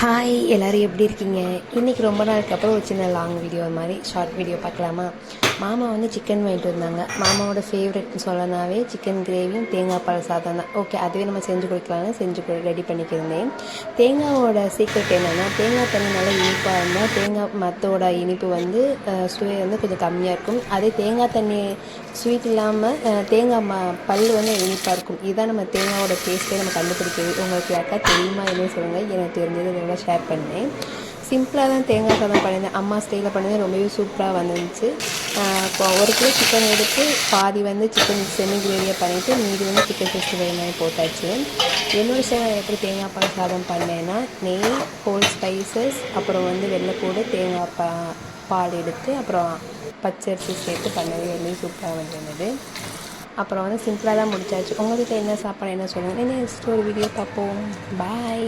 Hi எல்லோரும் எப்படி இருக்கீங்க? இன்றைக்கி ரொம்ப நாளுக்கு அப்புறம் ஒரு சின்ன லாங் வீடியோ மாதிரி ஷார்ட் வீடியோ பார்க்கலாமா? மாமா வந்து சிக்கன் வாங்கிட்டு வந்தாங்க. மாமாவோட ஃபேவரெட்னு சொல்லனாவே சிக்கன் கிரேவியும் தேங்காய் பால் சாதம் தான். ஓகே, அதுவே நம்ம செஞ்சு கொடுக்கலான்னு ரெடி பண்ணிக்கிருந்தேன். தேங்காவோட சீக்ரெட் என்னென்னா, தேங்காய் தண்ணி நல்லா இனிப்பாக இருந்தால் தேங்காய் மற்றோட இனிப்பு வந்து சுவை வந்து கொஞ்சம் கம்மியாக இருக்கும். அதே தேங்காய் தண்ணி ஸ்வீட் இல்லாமல் தேங்காய் பல் வந்து இனிப்பாக இருக்கும். இதுதான் நம்ம தேங்காவோட டேஸ்ட்டே நம்ம கண்டுபிடிக்கிறது. உங்களுக்கு யாருக்கா தெரியுமா என்ன சொல்லுங்கள், எனக்கு தெரிஞ்சது இதோட ஷேர் பண்ணேன். சிம்பிளாக தான் தேங்காய் சாதம் பண்ணியிருந்தேன். அம்மா ஸ்டைலில் பண்ணியிருந்தேன். ரொம்பவே சூப்பராக வந்துருந்துச்சு. இப்போ 1 கிலோ சிக்கன் எடுத்து பாதி வந்து சிக்கன் செமி கிரேவியாக பண்ணிவிட்டு மீதி வந்து சிக்கன் 65 போட்டாச்சு. என்னோட ஸ்டைலில் எப்படி தேங்காய் பால் சாதம் பண்ணேன்னா, நெய், ஹோல் ஸ்பைசஸ், அப்புறம் வந்து வெள்ளைப்பூடு, தேங்காய் பால் எடுத்து அப்புறம் பச்சரிசி சேர்த்து பண்ணவே ரொம்ப சூப்பராக வந்துருந்தது. அப்புறம் வந்து சிம்பிளாக தான் முடிச்சாச்சு. உங்கள் வீட்டில் என்ன சாப்பாடு என்ன சொல்லுங்கள். நெக்ஸ்ட் ஒரு வீடியோ பார்ப்போம். பாய்.